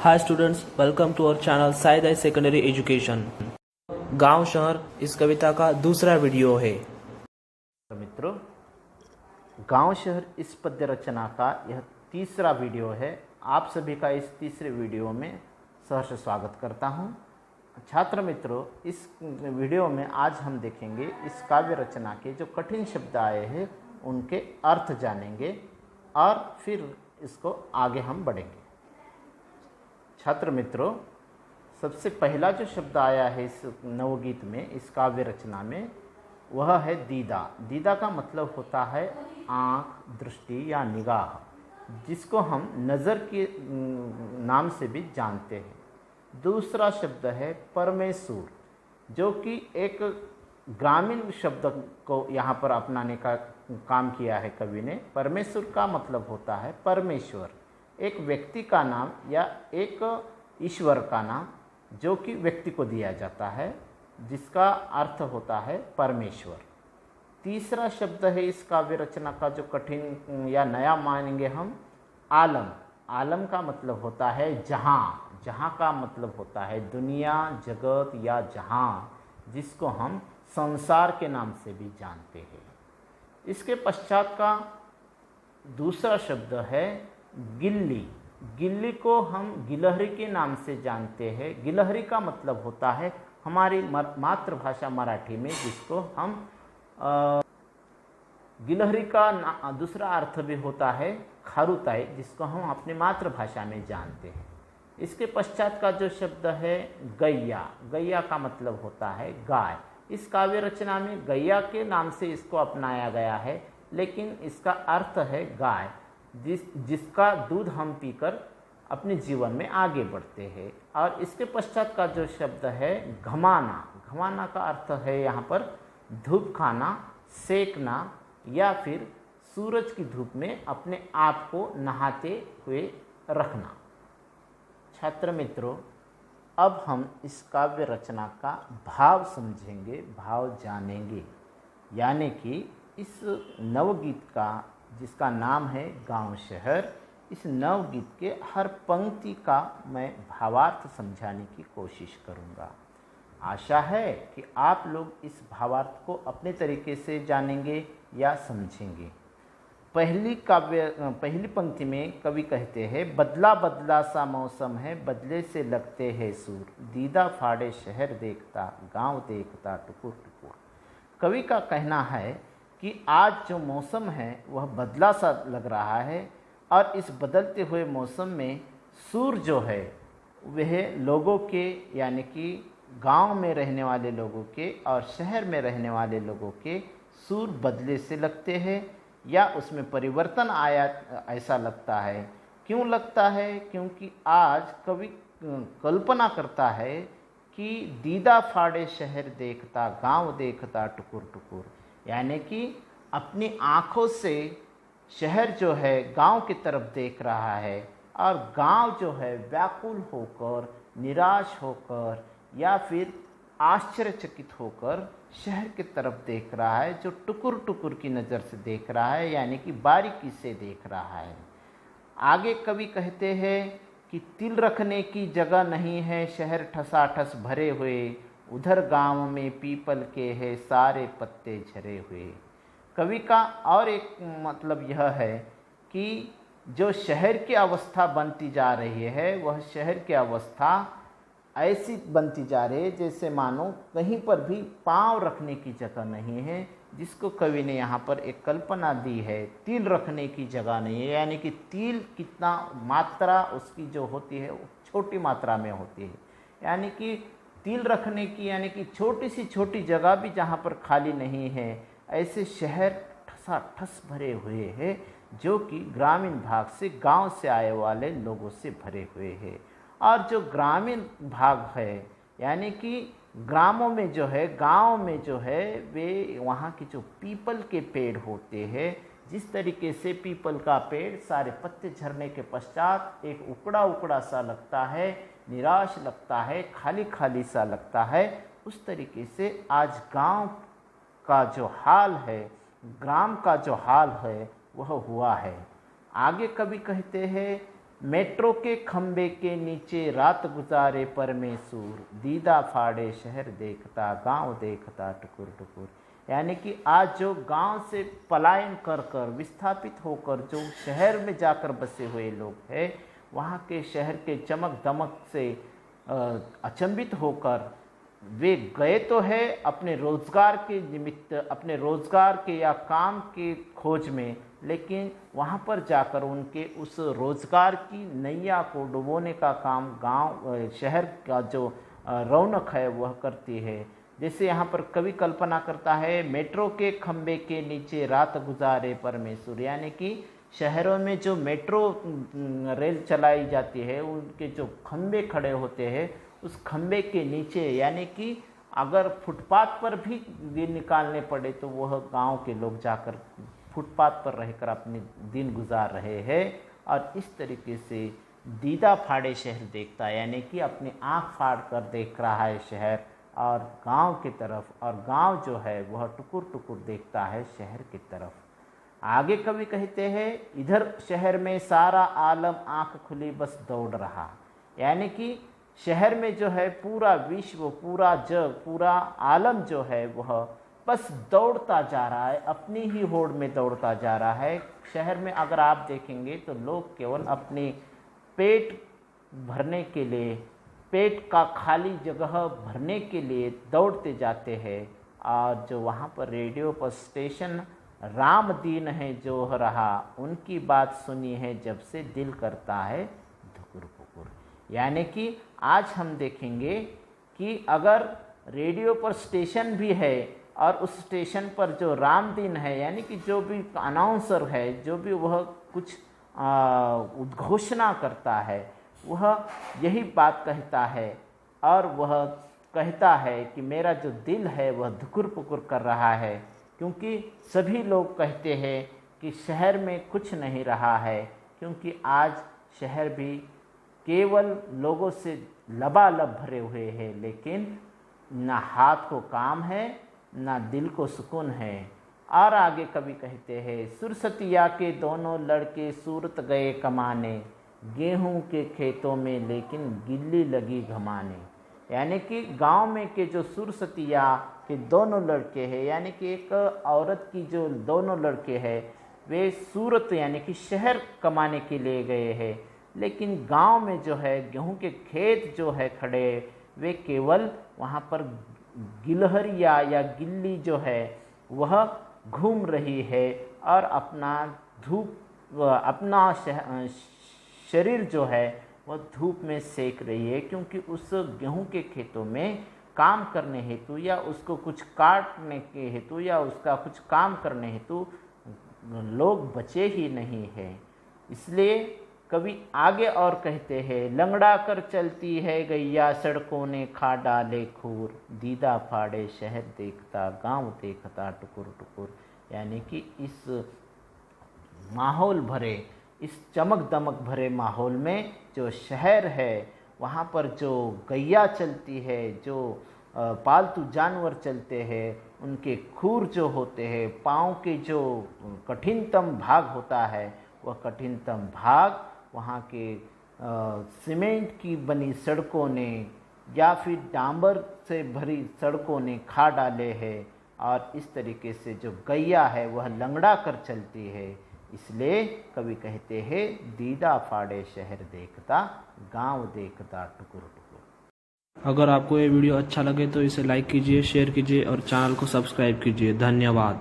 Hi students, welcome to our channel साइद आई secondary education. गांव शहर इस कविता का दूसरा वीडियो है। मित्रों, गांव शहर इस पद्य रचना का यह तीसरा वीडियो है। आप सभी का इस तीसरे वीडियो में सहर्ष स्वागत करता हूं। छात्र मित्रों, इस वीडियो में आज हम देखेंगे इस काव्य रचना के जो कठिन शब्द आए हैं उनके अर्थ जानेंगे और फिर इसको आगे हम बढ़ेंगे। छात्र मित्रों, सबसे पहला जो शब्द आया है इस नवगीत में, इस काव्य रचना में, वह है दीदा। दीदा का मतलब होता है आँख, दृष्टि या निगाह, जिसको हम नज़र के नाम से भी जानते हैं। दूसरा शब्द है परमेश्वर, जो कि एक ग्रामीण शब्द को यहाँ पर अपनाने का काम किया है कवि ने। परमेश्वर का मतलब होता है परमेश्वर, एक व्यक्ति का नाम या एक ईश्वर का नाम जो कि व्यक्ति को दिया जाता है, जिसका अर्थ होता है परमेश्वर। तीसरा शब्द है इस काव्य रचना का जो कठिन या नया मानेंगे हम, आलम। आलम का मतलब होता है जहाँ। जहाँ का मतलब होता है दुनिया, जगत या जहाँ, जिसको हम संसार के नाम से भी जानते हैं। इसके पश्चात का दूसरा शब्द है गिल्ली। गिल्ली को हम गिलहरी के नाम से जानते हैं। गिलहरी का मतलब होता है हमारी मातृभाषा मराठी में, जिसको हम गिलहरी का दूसरा अर्थ भी होता है खारुताई, जिसको हम अपनी मातृभाषा में जानते हैं। इसके पश्चात का जो शब्द है गैया। गैया का मतलब होता है गाय। इस काव्य रचना में गैया के नाम से इसको अपनाया गया है, लेकिन इसका अर्थ है गाय, जिसका दूध हम पीकर अपने जीवन में आगे बढ़ते हैं। और इसके पश्चात का जो शब्द है घमाना। घमाना का अर्थ है यहाँ पर धूप खाना, सेकना या फिर सूरज की धूप में अपने आप को नहाते हुए रखना। छात्र मित्रों, अब हम इस काव्य रचना का भाव समझेंगे, भाव जानेंगे। यानी कि इस नवगीत का, जिसका नाम है गांव शहर, इस नवगीत के हर पंक्ति का मैं भावार्थ समझाने की कोशिश करूंगा। आशा है कि आप लोग इस भावार्थ को अपने तरीके से जानेंगे या समझेंगे। पहली पंक्ति में कवि कहते हैं, बदला बदला सा मौसम है, बदले से लगते हैं सूर, दीदा फाड़े शहर देखता, गांव देखता टुकुर टुकुर। कवि का कहना है कि आज जो मौसम है वह बदला सा लग रहा है, और इस बदलते हुए मौसम में सूर जो है वह लोगों के, यानी कि गांव में रहने वाले लोगों के और शहर में रहने वाले लोगों के सूर बदले से लगते हैं, या उसमें परिवर्तन आया ऐसा लगता है। क्यों लगता है? क्योंकि आज कवि कल्पना करता है कि दीदा फाड़े शहर देखता, गांव देखता टुकुर टुकुर, यानी कि अपनी आँखों से शहर जो है गांव की तरफ देख रहा है, और गांव जो है व्याकुल होकर, निराश होकर या फिर आश्चर्यचकित होकर शहर की तरफ देख रहा है, जो टुकुर टुकुर की नज़र से देख रहा है, यानी कि बारीकी से देख रहा है। आगे कवि कहते हैं कि तिल रखने की जगह नहीं है, शहर ठसाठस भरे हुए, उधर गांव में पीपल के है सारे पत्ते झरे हुए। कवि का और एक मतलब यह है कि जो शहर की अवस्था बनती जा रही है, वह शहर की अवस्था ऐसी बनती जा रही है जैसे मानो कहीं पर भी पाँव रखने की जगह नहीं है, जिसको कवि ने यहाँ पर एक कल्पना दी है, तिल रखने की जगह नहीं है। यानी कि तिल कितना मात्रा उसकी जो होती है वो छोटी मात्रा में होती है, यानी कि तिल रखने की, यानी कि छोटी सी छोटी जगह भी जहाँ पर खाली नहीं है, ऐसे शहर ठसाठस भरे हुए हैं, जो कि ग्रामीण भाग से, गांव से आए वाले लोगों से भरे हुए हैं। और जो ग्रामीण भाग है, यानी कि ग्रामों में जो है, गांव में जो है, वे वहाँ के जो पीपल के पेड़ होते हैं, जिस तरीके से पीपल का पेड़ सारे पत्ते झरने के पश्चात एक उकड़ा उकड़ा सा लगता है, निराश लगता है, खाली खाली सा लगता है, उस तरीके से आज गांव का जो हाल है, ग्राम का जो हाल है, वह हुआ है। आगे कवि कहते हैं मेट्रो के खंबे के नीचे रात गुजारे परमेश्वर, दीदा फाड़े शहर देखता गांव देखता टुकुर टुकुर। यानी कि आज जो गांव से पलायन कर कर विस्थापित होकर जो शहर में जाकर बसे हुए लोग हैं, वहाँ के शहर के चमक दमक से अचंभित होकर वे गए तो है अपने रोज़गार के निमित्त, अपने रोज़गार के या काम के खोज में, लेकिन वहाँ पर जाकर उनके उस रोज़गार की नैया को डुबोने का काम गांव शहर का जो रौनक है वह करती है। जैसे यहाँ पर कवि कल्पना करता है, मेट्रो के खंबे के नीचे रात गुजारे परमेश्वर, यानी कि शहरों में जो मेट्रो रेल चलाई जाती है उनके जो खंबे खड़े होते हैं, उस खंबे के नीचे, यानी कि अगर फुटपाथ पर भी दिन निकालने पड़े तो वह गांव के लोग जाकर फुटपाथ पर रहकर अपने दिन गुजार रहे हैं। और इस तरीके से दीदा फाड़े शहर देखता, यानी कि अपनी आँख फाड़ कर देख रहा है शहर और गांव की तरफ, और गांव जो है वह टुकुर टुकुर देखता है शहर की तरफ। आगे कवि कहते हैं, इधर शहर में सारा आलम आँख खुली बस दौड़ रहा, यानी कि शहर में जो है पूरा विश्व, पूरा जग, पूरा आलम जो है वह बस दौड़ता जा रहा है, अपनी ही होड़ में दौड़ता जा रहा है। शहर में अगर आप देखेंगे तो लोग केवल अपने पेट भरने के लिए, पेट का खाली जगह भरने के लिए दौड़ते जाते हैं। और जो वहाँ पर रेडियो पर स्टेशन राम दीन है जो रहा, उनकी बात सुनी है जब से दिल करता है धुकुर पुकुर। यानी कि आज हम देखेंगे कि अगर रेडियो पर स्टेशन भी है और उस स्टेशन पर जो राम दीन है, यानी कि जो भी अनाउंसर है, जो भी वह कुछ उद्घोषणा करता है, वह यही बात कहता है और वह कहता है कि मेरा जो दिल है वह धुकुर पुकुर कर रहा है, क्योंकि सभी लोग कहते हैं कि शहर में कुछ नहीं रहा है, क्योंकि आज शहर भी केवल लोगों से लबालब भरे हुए हैं, लेकिन ना हाथ को काम है ना दिल को सुकून है। और आगे कवि कहते हैं, सुरसतिया के दोनों लड़के सूरत गए कमाने, गेहूं के खेतों में लेकिन गिल्ली लगी घमाने। यानी कि गांव में के जो सुरसतिया के दोनों लड़के हैं, यानी कि एक औरत की जो दोनों लड़के हैं, वे सूरत यानी कि शहर कमाने के लिए गए हैं, लेकिन गांव में जो है गेहूं के खेत जो है खड़े, वे केवल वहाँ पर गिलहरिया या गिल्ली जो है वह घूम रही है और अपना शरीर जो है वह धूप में सेक रही है, क्योंकि उस गेहूं के खेतों में काम करने हेतु या उसको कुछ काटने के हेतु या उसका कुछ काम करने हेतु लोग बचे ही नहीं हैं। इसलिए कवि आगे और कहते हैं, लंगड़ा कर चलती है गैया सड़कों ने खा डाले खूर, दीदा फाड़े शहर देखता गांव देखता टुकुर टुकुर। यानी कि इस माहौल भरे, इस चमक दमक भरे माहौल में जो शहर है वहाँ पर जो गैया चलती है, जो पालतू जानवर चलते हैं, उनके खूर जो होते हैं, पाँव के जो कठिनतम भाग होता है, वह कठिनतम भाग वहाँ के सीमेंट की बनी सड़कों ने या फिर डांबर से भरी सड़कों ने खा डाले हैं। और इस तरीके से जो गैया है वह लंगड़ा कर चलती है। इसलिए कवि कहते हैं, दीदा फाड़े शहर देखता गांव देखता टुकुर टुकुर। अगर आपको ये वीडियो अच्छा लगे तो इसे लाइक कीजिए, शेयर कीजिए और चैनल को सब्सक्राइब कीजिए। धन्यवाद।